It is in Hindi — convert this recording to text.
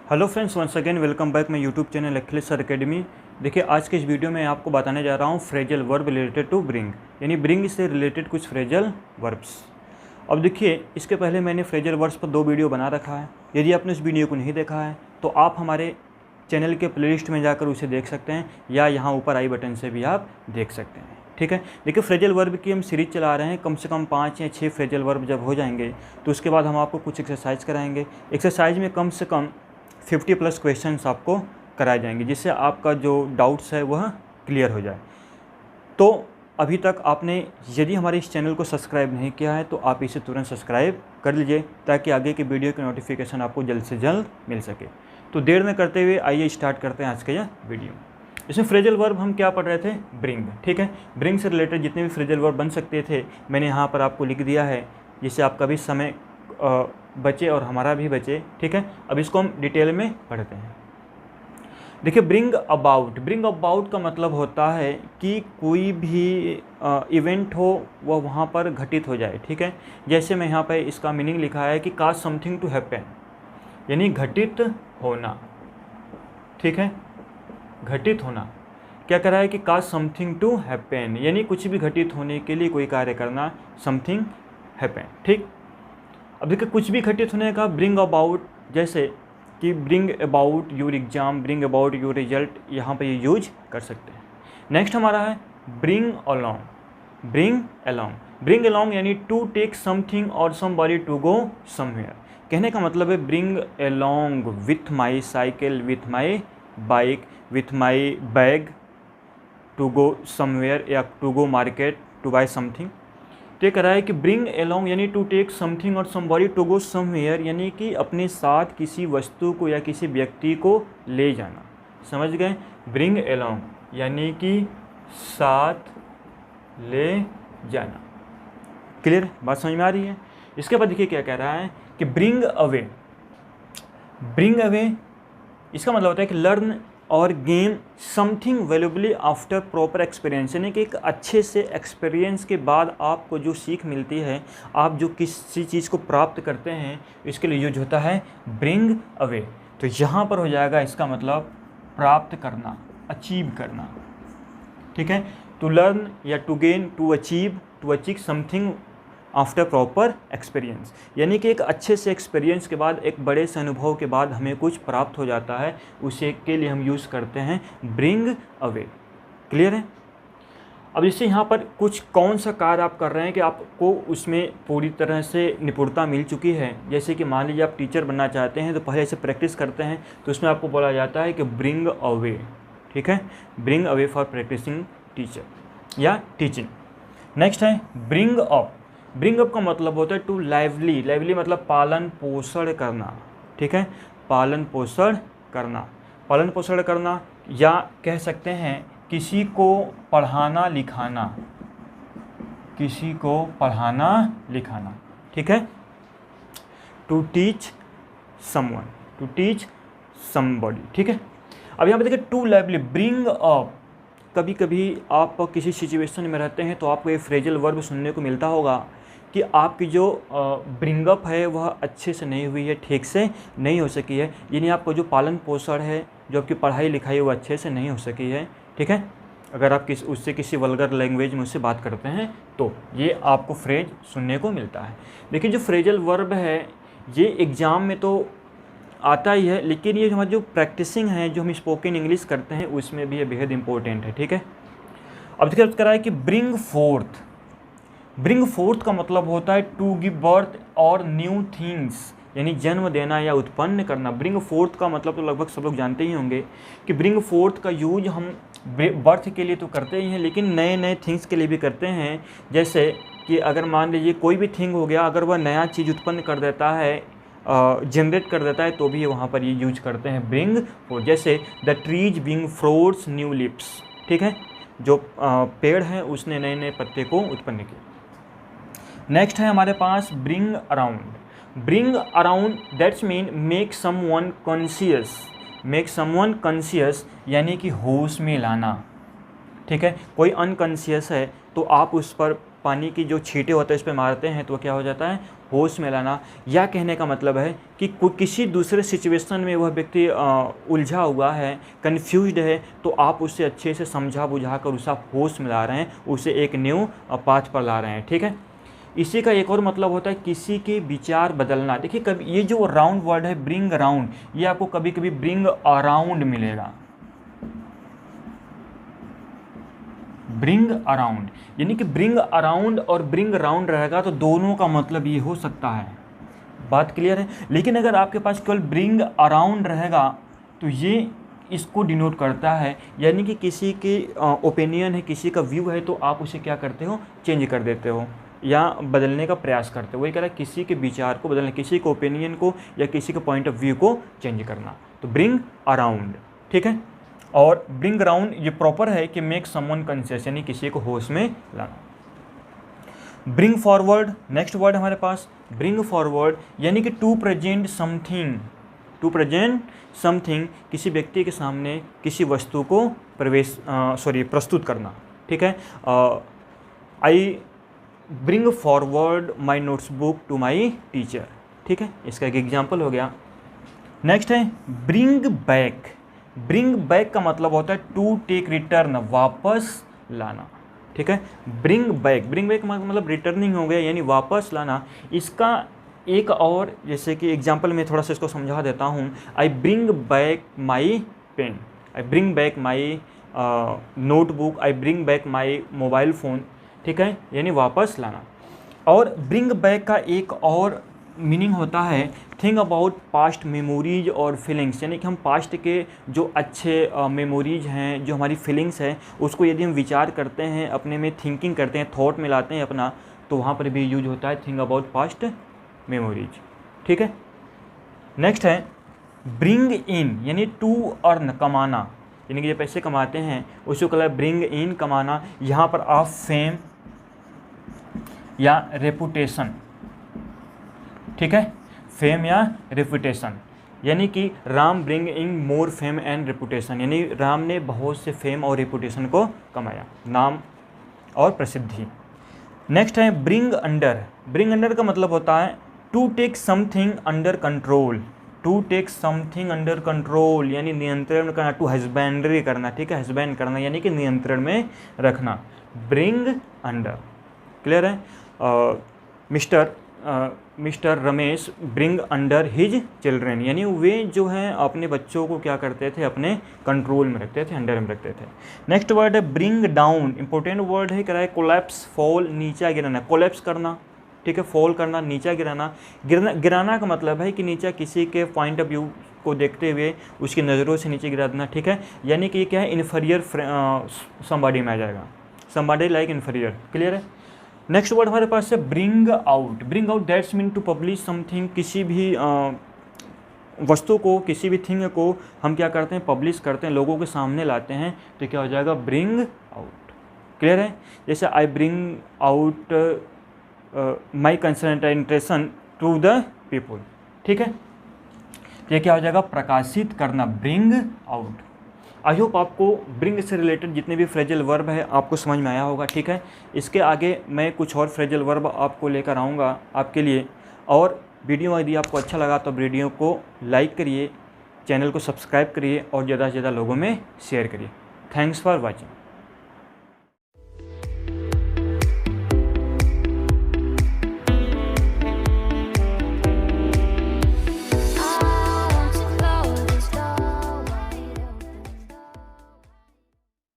Hello friends, once again welcome back my YouTube channel Akhilesh sir academy. देखिए, आज के इस वीडियो में आपको बताने जा रहा हूँ phrasal verb related to bring, यानी ब्रिंग से रिलेटेड कुछ फ्रेजल वर्ब्स। अब देखिए, इसके पहले मैंने फ्रेजल वर्ब्स पर 2 वीडियो बना रखा है। यदि आपने उस वीडियो को नहीं देखा है तो आप हमारे चैनल के प्लेलिस्ट में जाकर उसे देख सकते हैं, या यहाँ ऊपर आई बटन से भी आप देख सकते हैं। ठीक है, देखिए फ्रेजल वर्ब की हम सीरीज चला रहे हैं। कम से कम 5 या 6 फ्रेजल वर्ब जब हो जाएंगे तो उसके बाद हम आपको कुछ एक्सरसाइज कराएंगे। एक्सरसाइज में कम से कम 50+ क्वेश्चंस आपको कराए जाएंगे, जिससे आपका जो डाउट्स है वह क्लियर हो जाए। तो अभी तक आपने यदि हमारे इस चैनल को सब्सक्राइब नहीं किया है तो आप इसे तुरंत सब्सक्राइब कर लीजिए, ताकि आगे के वीडियो की नोटिफिकेशन आपको जल्द से जल्द मिल सके। तो देर न करते हुए आइए स्टार्ट करते हैं आज का यह वीडियो। इसमें फ्रेजल वर्ब हम क्या पढ़ रहे थे? ब्रिंग। ठीक है, ब्रिंग से रिलेटेड जितने भी फ्रेजल वर्ब बन सकते थे मैंने यहाँ पर आपको लिख दिया है, जिससे आपका भी समय बचे और हमारा भी बचे। ठीक है, अब इसको हम डिटेल में पढ़ते हैं। देखिए, ब्रिंग अबाउट का मतलब होता है कि कोई भी इवेंट हो वह वहाँ पर घटित हो जाए। ठीक है, जैसे मैं यहाँ पे इसका मीनिंग लिखा है कि काज समथिंग टू हैपन, यानी घटित होना। ठीक है, घटित होना क्या कह रहा है कि काज समथिंग टू हैपन, यानी कुछ भी घटित होने के लिए कोई कार्य करना, समथिंग हैपन। ठीक, अब देखिए कुछ भी घटित होने का ब्रिंग अबाउट, जैसे कि bring about your exam, bring about your result, यहाँ पे ये यूज कर सकते हैं। नेक्स्ट हमारा है ब्रिंग अलोंग। ब्रिंग अलोंग यानी टू टेक समथिंग और समबॉडी टू गो समवेयर। कहने का मतलब है bring along with my cycle, with my bike, with my bag to go somewhere, या to go market to buy something. तो ये कह रहा है कि ब्रिंग अलोंग यानी टू टेक समथिंग और समबॉडी टू गो समवेयर, यानी कि अपने साथ किसी वस्तु को या किसी व्यक्ति को ले जाना। समझ गए? ब्रिंग अलोंग यानी कि साथ ले जाना। क्लियर? बात समझ में आ रही है? इसके बाद देखिए क्या कह रहा है कि ब्रिंग अवे इसका मतलब होता है कि लर्न और gain something valuably after proper experience, यानी कि एक अच्छे से एक्सपीरियंस के बाद आपको जो सीख मिलती है, आप जो किसी चीज़ को प्राप्त करते हैं, इसके लिए यूज होता है ब्रिंग अवे। तो यहाँ पर हो जाएगा इसका मतलब प्राप्त करना, अचीव करना। ठीक है, टू लर्न या to gain, to achieve something after proper experience, यानी कि एक अच्छे से एक्सपीरियंस के बाद, एक बड़े से अनुभव के बाद हमें कुछ प्राप्त हो जाता है, उसे के लिए हम यूज़ करते हैं ब्रिंग अवे। क्लियर है? अब इससे यहाँ पर कुछ कौन सा कार्य आप कर रहे हैं कि आपको उसमें पूरी तरह से निपुणता मिल चुकी है। जैसे कि मान लीजिए आप टीचर बनना चाहते हैं तो पहले से प्रैक्टिस करते हैं, तो उसमें आपको बोला जाता है कि ब्रिंग अवे। ठीक है, bring away for practising teacher या टीचिंग। नेक्स्ट है ब्रिंग अप का मतलब होता है टू लाइवली मतलब पालन पोषण करना। ठीक है, पालन पोषण करना, या कह सकते हैं किसी को पढ़ाना लिखाना। ठीक है, टू टीच समबॉडी। ठीक है, अब यहाँ पे देखिए टू लाइवली, ब्रिंग अप। कभी कभी आप किसी सिचुएशन में रहते हैं तो आपको ये फ्रेजल वर्ब सुनने को मिलता होगा कि आपकी जो ब्रिंगअप है वह अच्छे से नहीं हुई है, ठीक से नहीं हो सकी है, यानी आपको जो पालन पोषण है, जो आपकी पढ़ाई लिखाई वो अच्छे से नहीं हो सकी है। ठीक है, अगर आप उससे किसी वल्गर लैंग्वेज में उससे बात करते हैं तो ये आपको फ्रेज सुनने को मिलता है। लेकिन जो फ्रेजल वर्ब है ये एग्ज़ाम में तो आता ही है, लेकिन ये हमारी जो प्रैक्टिसिंग है, जो हम स्पोकन इंग्लिश करते हैं, उसमें भी ये बेहद इंपॉर्टेंट है। ठीक है, अब देखिए कह रहा है कि ब्रिंग फोर्थ का मतलब होता है टू गिव बर्थ और न्यू थिंग्स, यानी जन्म देना या उत्पन्न करना। ब्रिंग फोर्थ का मतलब तो लगभग सब लोग जानते ही होंगे कि ब्रिंग फोर्थ का यूज हम बर्थ के लिए तो करते ही हैं, लेकिन नए नए थिंग्स के लिए भी करते हैं। जैसे कि अगर मान लीजिए कोई भी थिंग हो गया, अगर वह नया चीज़ उत्पन्न कर देता है, जनरेट कर देता है, तो भी वहाँ पर ये यूज करते हैं ब्रिंग फोर्थ। जैसे the trees bring fruits new lips. ठीक है, जो पेड़ है उसने नए नए पत्ते को उत्पन्न किया। नेक्स्ट है हमारे पास bring around that's mean make someone conscious, यानी कि होश में लाना। ठीक है, कोई अनकॉन्शियस है तो आप उस पर पानी की जो छींटे होते हैं उस पर मारते हैं तो क्या हो जाता है, होश में लाना। या कहने का मतलब है कि किसी दूसरे सिचुएशन में वह व्यक्ति उलझा हुआ है, कन्फ्यूज्ड है, तो आप उससे अच्छे से समझा बुझा कर उसे आप होश में ला रहे हैं, उसे एक न्यू पाथ पर ला रहे हैं। ठीक है। इसी का एक और मतलब होता है किसी के विचार बदलना। देखिए कभी ये जो राउंड वर्ड है ब्रिंग अराउंड, ये आपको कभी कभी ब्रिंग अराउंड मिलेगा, ब्रिंग अराउंड, यानी कि ब्रिंग अराउंड और ब्रिंग राउंड रहेगा तो दोनों का मतलब ये हो सकता है। बात क्लियर है। लेकिन अगर आपके पास केवल ब्रिंग अराउंड रहेगा तो ये इसको डिनोट करता है, यानी कि किसी के ओपिनियन है, किसी का व्यू है, तो आप उसे क्या करते हो, चेंज कर देते हो या बदलने का प्रयास करते हो। वही कह रहा है किसी के विचार को बदलना, किसी के ओपिनियन को या किसी के पॉइंट ऑफ व्यू को चेंज करना, तो ब्रिंग अराउंड। ठीक है। और ब्रिंग अराउंड ये प्रॉपर है कि मेक समवन कॉन्शियस, यानी किसी को होश में लाना। ब्रिंग फॉरवर्ड, नेक्स्ट वर्ड हमारे पास ब्रिंग फॉरवर्ड, यानी कि to present something, to present something, किसी व्यक्ति के सामने किसी वस्तु को प्रस्तुत करना। ठीक है। I bring forward my notes book to my teacher. ठीक है, इसका एक एग्जाम्पल हो गया। नेक्स्ट है ब्रिंग बैक। ब्रिंग बैक का मतलब होता है टू टेक रिटर्न, वापस लाना। ठीक है। ब्रिंग बैक, ब्रिंग बैक मतलब रिटर्निंग हो गया, यानी वापस लाना। इसका एक और जैसे कि एग्जाम्पल में थोड़ा सा इसको समझा देता हूँ। I bring back my pen, I bring back my notebook, I bring back my mobile phone. ठीक है, यानी वापस लाना। और ब्रिंग बैक का एक और मीनिंग होता है थिंक अबाउट पास्ट मेमोरीज और फीलिंग्स, यानी कि हम पास्ट के जो अच्छे मेमोरीज हैं, जो हमारी फीलिंग्स हैं, उसको यदि हम विचार करते हैं, अपने में थिंकिंग करते हैं, थॉट में लाते हैं अपना, तो वहाँ पर भी यूज होता है थिंक अबाउट पास्ट मेमोरीज। ठीक है। नेक्स्ट है ब्रिंग इन, यानी टू अर्न, कमाना, यानी कि जो पैसे कमाते हैं उसको कहता है ब्रिंग इन, कमाना। यहाँ पर आप फेम या रेपुटेशन, ठीक है, फेम या रेपुटेशन, यानी कि Ram bring in more fame and reputation, यानी राम ने बहुत से फेम और रेपुटेशन को कमाया, नाम और प्रसिद्धि। नेक्स्ट है ब्रिंग अंडर। ब्रिंग अंडर का मतलब होता है to take something under control, to take something under control, यानी नियंत्रण करना, टू हस्बैंडरी करना। ठीक है, हस्बैंड करना यानी कि नियंत्रण में रखना, ब्रिंग अंडर। क्लियर है। Mister Ramesh bring under his children, यानी वे जो हैं अपने बच्चों को क्या करते थे, अपने कंट्रोल में रखते थे, अंडर में रखते थे। नेक्स्ट वर्ड है ब्रिंग डाउन, इंपॉर्टेंट वर्ड है, क्या है, कोलैप्स, फॉल, नीचा गिराना, कोलैप्स करना। ठीक है, फॉल करना, नीचा गिराना। गिराना का मतलब है कि नीचा किसी के पॉइंट ऑफ व्यू को देखते हुए उसकी नज़रों से नीचे गिरा देना। ठीक है, यानी कि ये क्या है, इन्फीरियर समबॉडी में आ जाएगा, समबॉडी लाइक इन्फीरियर। क्लियर है। नेक्स्ट वर्ड हमारे पास है bring out. Bring out that's mean to publish something, किसी भी वस्तु को, किसी भी थिंग को हम क्या करते हैं, पब्लिश करते हैं, लोगों के सामने लाते हैं, तो क्या हो जाएगा, ब्रिंग आउट। क्लियर है। जैसे I bring out my concentration to the people. ठीक है, ये क्या हो जाएगा, प्रकाशित करना, ब्रिंग आउट। आई होप आपको ब्रिंग से रिलेटेड जितने भी फ्रेजल वर्ब है आपको समझ में आया होगा। ठीक है, इसके आगे मैं कुछ और फ्रेजल वर्ब आपको लेकर आऊँगा आपके लिए। और वीडियो यदि आपको अच्छा लगा तो वीडियो को लाइक करिए, चैनल को सब्सक्राइब करिए और ज़्यादा से ज़्यादा लोगों में शेयर करिए। Thanks for watching.